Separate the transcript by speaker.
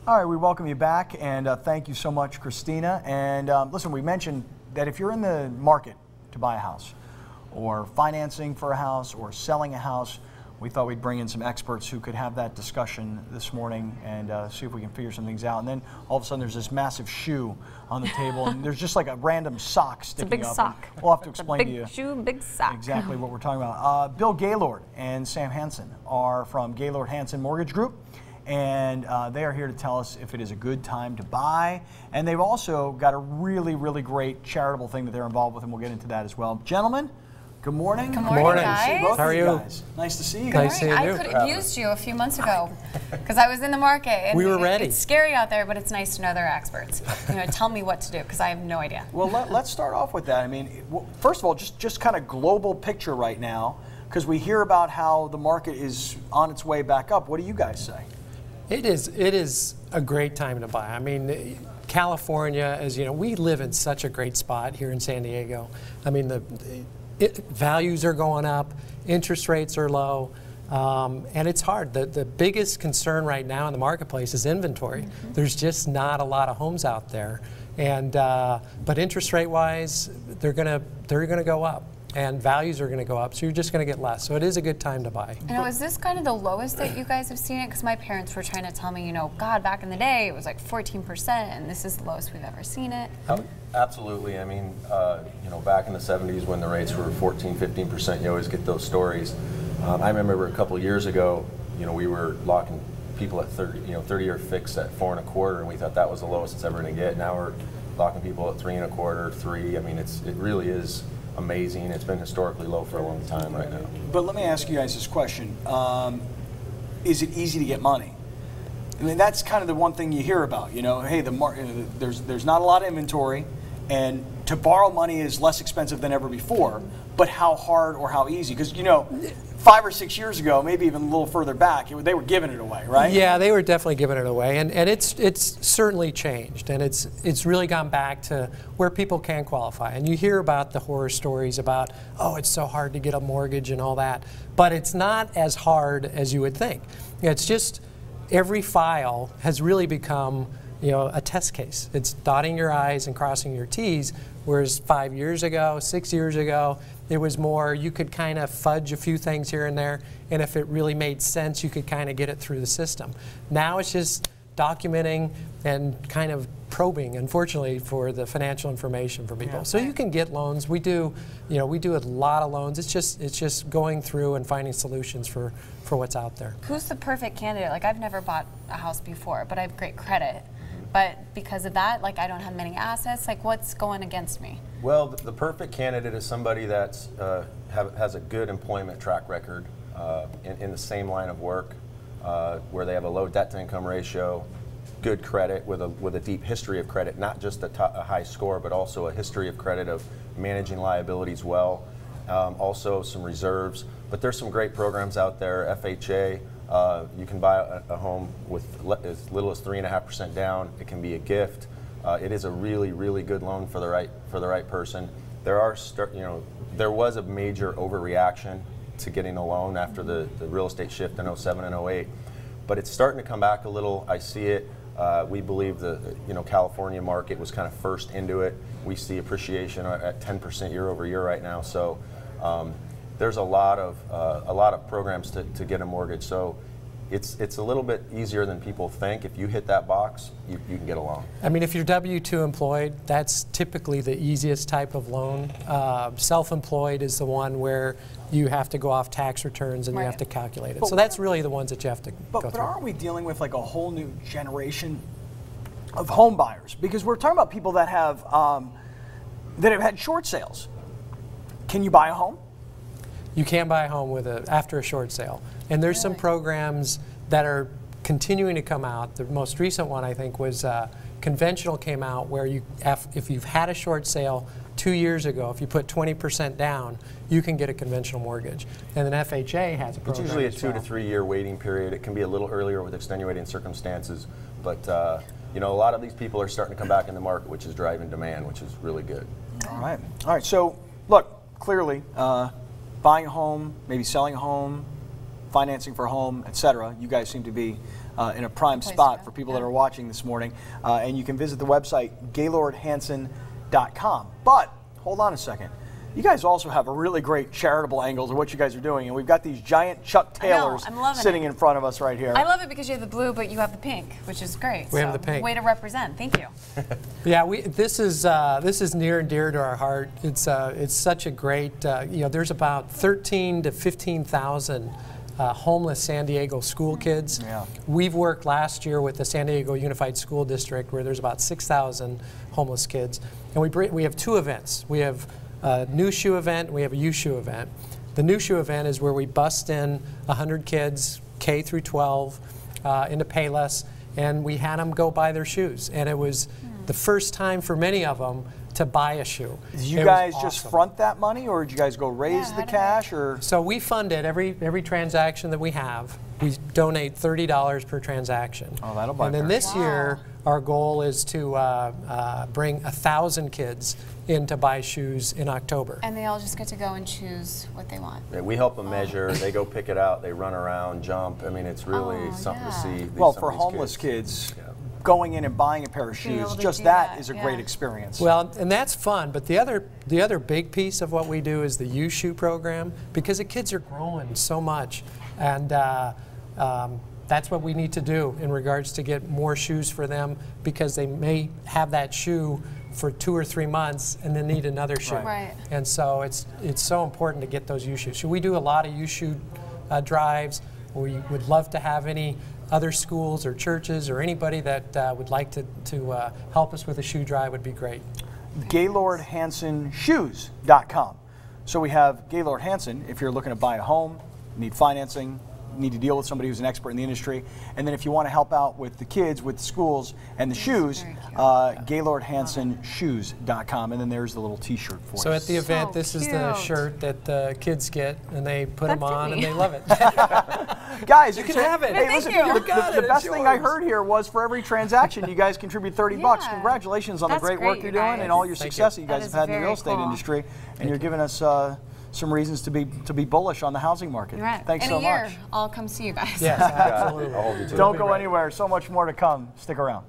Speaker 1: All right, we welcome you back, and thank you so much, Christina. And listen, we mentioned that if you're in the market to buy a house, or financing for a house, or selling a house, we thought we'd bring in some experts who could have that discussion this morning and see if we can figure some things out. And then all of a sudden there's this massive shoe on the table, and there's just like a random sock sticking up.
Speaker 2: It's a big sock.
Speaker 1: We'll have to explain to you.
Speaker 2: Big shoe, big sock.
Speaker 1: Exactly what we're talking about. Bill Gaylord and Sam Hansen are from Gaylord-Hansen Mortgage Group, and they are here to tell us if it is a good time to buy. And they've also got a really, really great charitable thing that they're involved with, and we'll get into that as well. Gentlemen, good morning.
Speaker 3: Good morning,
Speaker 1: Guys.
Speaker 3: guys.
Speaker 1: How are you? Nice to see you.
Speaker 3: Nice seeing you. I could have used you a few months ago because I was in the market. And
Speaker 4: we were ready.
Speaker 3: It's scary out there, but it's nice to know they're experts. Tell me what to do because I have no idea.
Speaker 1: Well, let's start off with that. I mean, first of all, just kind of global picture right now, because we hear about how the market is on its way back up. What do you guys say?
Speaker 4: It is a great time to buy. I mean, California, as you know, we live in such a great spot here in San Diego. I mean, values are going up, interest rates are low, and it's hard. The biggest concern right now in the marketplace is inventory. Mm-hmm. There's just not a lot of homes out there, and but interest rate wise, they're gonna go up, and values are going to go up, so you're just going to get less. So it is a good time to buy.
Speaker 3: Now, is this kind of the lowest that you guys have seen it? Because my parents were trying to tell me, God, back in the day, it was like 14%, and this is the lowest we've ever seen it.
Speaker 5: Absolutely. I mean, back in the 70s when the rates were 14, 15%, you always get those stories. I remember a couple of years ago, we were locking people at 30-year fixed at 4 1/4, and we thought that was the lowest it's ever going to get. Now we're locking people at 3 1/4, 3. I mean, it really is amazing. It's been historically low for a long time right now.
Speaker 1: But let me ask you guys this question. Is it easy to get money? I mean, that's kind of the one thing you hear about, hey, there's not a lot of inventory, and to borrow money is less expensive than ever before, but how hard or how easy? Because, 5 or 6 years ago, maybe even a little further back, they were giving it away, right?
Speaker 4: Yeah, they were definitely giving it away, and it's certainly changed, and it's really gone back to where people can qualify. And you hear about the horror stories about, oh, it's so hard to get a mortgage and all that, but it's not as hard as you would think. It's just every file has really become a test case. It's dotting your I's and crossing your T's, whereas 5 years ago, 6 years ago, it was more you could kind of fudge a few things here and there, and if it really made sense, you could kind of get it through the system. Now it's just documenting and kind of probing, unfortunately, for the financial information for people. Yeah. So you can get loans. We do a lot of loans. It's just going through and finding solutions for what's out there.
Speaker 3: Who's the perfect candidate? Like, I've never bought a house before, but I have great credit. But because of that, I don't have many assets. What's going against me?
Speaker 5: Well, the perfect candidate is somebody that's has a good employment track record in the same line of work, where they have a low debt-to-income ratio, good credit with a deep history of credit, not just a high score, but also a history of credit of managing liabilities well, also some reserves. But there's some great programs out there. FHA. You can buy a home with as little as 3.5% down. It can be a gift. It is a really, really good loan for the right person. There was a major overreaction to getting a loan after the real estate shift in 07 and 08, but it's starting to come back a little. I see it. We believe the California market was kind of first into it. We see appreciation at 10% year over year right now. So. There's a lot of programs to get a mortgage, so it's a little bit easier than people think. If you hit that box, you can get a loan.
Speaker 4: I mean, if you're W-2 employed, that's typically the easiest type of loan. Self-employed is the one where you have to go off tax returns and you have to calculate it. But so that's really the ones that you have to go through. But
Speaker 1: aren't we dealing with a whole new generation of home buyers? Because we're talking about people that have had short sales. Can you buy a home?
Speaker 4: You can buy a home after a short sale. And there's some programs that are continuing to come out. The most recent one, I think, was conventional came out where if you've had a short sale 2 years ago, if you put 20% down, you can get a conventional mortgage. And then FHA has a program.
Speaker 5: It's usually a 2 to 3 year waiting period. It can be a little earlier with extenuating circumstances. But a lot of these people are starting to come back in the market, which is driving demand, which is really good.
Speaker 1: All right. So, look, clearly, buying a home, maybe selling a home, financing for a home, etc. You guys seem to be in a prime spot for people that are watching this morning. And you can visit the website, Gaylord-Hansen.com. But hold on a second. You guys also have a really great charitable angle to what you guys are doing, and we've got these giant Chuck Taylors sitting in front of us right here.
Speaker 3: I love it because you have the blue, but you have the pink, which is great.
Speaker 4: We have the pink.
Speaker 3: Way to represent. Thank you.
Speaker 4: Yeah, this is near and dear to our heart. It's such a great. There's about 13 to 15,000 homeless San Diego school kids.
Speaker 1: Yeah.
Speaker 4: We've worked last year with the San Diego Unified School District, where there's about 6,000 homeless kids, and we have two events. We have a new shoe event, we have a used shoe event. The new shoe event is where we bust in 100 kids, K through 12, into Payless, and we had them go buy their shoes. And it was the first time for many of them to buy a shoe.
Speaker 1: Did you guys just front that money, or did you guys go raise the cash? Or
Speaker 4: so we fund it every transaction that we have. We donate $30 per transaction.
Speaker 1: Oh, that'll buy.
Speaker 4: And then this year, our goal is to bring 1,000 kids in to buy shoes in October.
Speaker 3: And they all just get to go and choose what they want.
Speaker 5: Yeah, we help them measure. They go pick it out. They run around, jump. I mean, it's really something to see.
Speaker 1: Well, for homeless kids, going in and buying a pair of shoes, just that is a great experience.
Speaker 4: Well, and that's fun, but the other big piece of what we do is the used shoe program, because the kids are growing so much, and that's what we need to do in regards to get more shoes for them, because they may have that shoe for 2 or 3 months and then need another shoe.
Speaker 3: Right.
Speaker 4: And so it's so important to get those used shoes. So we do a lot of used shoe drives. We would love to have any other schools or churches or anybody that would like to help us with a shoe drive would be great.
Speaker 1: Gaylord-Hansen Shoes.com. So we have Gaylord-Hansen if you're looking to buy a home, need financing, need to deal with somebody who's an expert in the industry. And then if you want to help out with the kids, with the schools, and the shoes, Gaylord-Hansen Shoes.com. And then there's the little t-shirt for
Speaker 4: So
Speaker 1: us.
Speaker 4: at the event, this is the shirt that the kids get, and they put them on, and they love it.
Speaker 1: Guys,
Speaker 4: you can have it.
Speaker 1: Hey, listen, the best thing I heard here was for every transaction, you guys contribute $30. Congratulations on the great work you're doing and all your success that you guys have had in the real estate industry. And you're giving us some reasons to be bullish on the housing market.
Speaker 3: Right.
Speaker 1: Thanks so much.
Speaker 3: In a year, I'll come see you guys.
Speaker 4: Yes, absolutely.
Speaker 1: Don't go anywhere. So much more to come. Stick around.